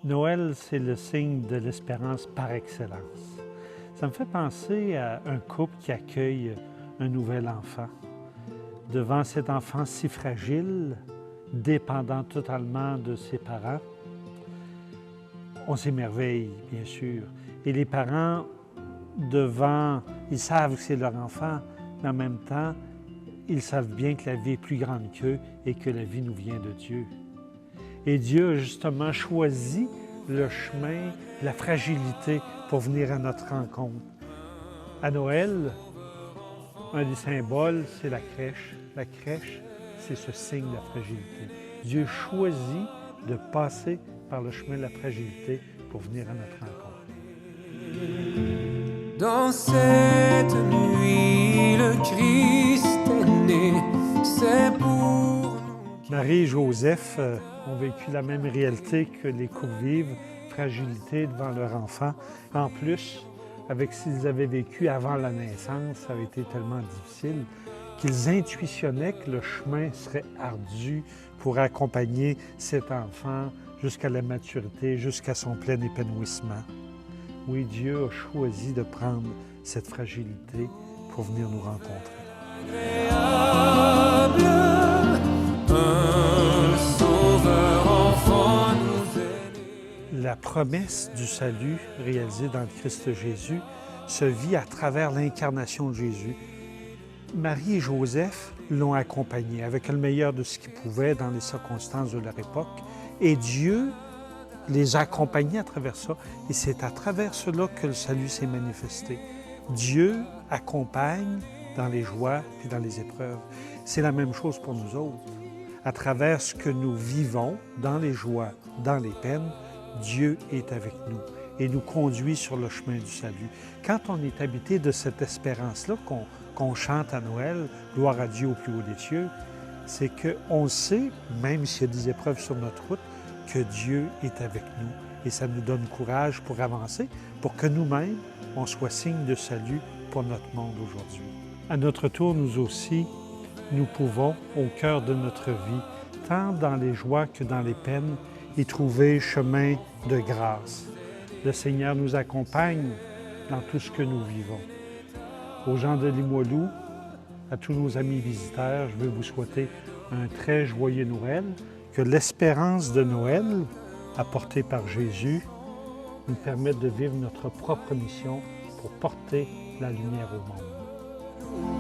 Noël, c'est le signe de l'espérance par excellence. Ça me fait penser à un couple qui accueille un nouvel enfant. Devant cet enfant si fragile, dépendant totalement de ses parents, on s'émerveille, bien sûr. Et les parents, ils savent que c'est leur enfant, mais en même temps, ils savent bien que la vie est plus grande qu'eux et que la vie nous vient de Dieu. Et Dieu a justement choisi le chemin, la fragilité pour venir à notre rencontre. À Noël, un des symboles, c'est la crèche. La crèche, c'est ce signe de la fragilité. Dieu choisit de passer par le chemin de la fragilité pour venir à notre rencontre. Dans cette nuit, le Christ est né, c'est pour nous. Marie et Joseph ont vécu la même réalité que les couples vivent, fragilité devant leur enfant. En plus, avec ce qu'ils avaient vécu avant la naissance, ça avait été tellement difficile qu'ils intuitionnaient que le chemin serait ardu pour accompagner cet enfant jusqu'à la maturité, jusqu'à son plein épanouissement. Oui, Dieu a choisi de prendre cette fragilité pour venir nous rencontrer. Agréable, un sauveur enfant nous est né. La promesse du salut réalisée dans le Christ Jésus se vit à travers l'incarnation de Jésus. Marie et Joseph l'ont accompagné avec le meilleur de ce qu'ils pouvaient dans les circonstances de leur époque. Et Dieu les a accompagnés à travers ça. Et c'est à travers cela que le salut s'est manifesté. Dieu accompagne dans les joies et dans les épreuves. C'est la même chose pour nous autres. À travers ce que nous vivons, dans les joies, dans les peines, Dieu est avec nous et nous conduit sur le chemin du salut. Quand on est habité de cette espérance-là, qu'on chante à Noël, « Gloire à Dieu au plus haut des cieux », c'est qu'on sait, même s'il y a des épreuves sur notre route, que Dieu est avec nous. Et ça nous donne courage pour avancer, pour que nous-mêmes, on soit signe de salut pour notre monde aujourd'hui. À notre tour, nous aussi, nous pouvons, au cœur de notre vie, tant dans les joies que dans les peines, y trouver chemin de grâce. Le Seigneur nous accompagne dans tout ce que nous vivons. Aux gens de Limoilou, à tous nos amis visiteurs, je veux vous souhaiter un très joyeux Noël, que l'espérance de Noël, apportée par Jésus, nous permette de vivre notre propre mission pour porter la lumière au monde.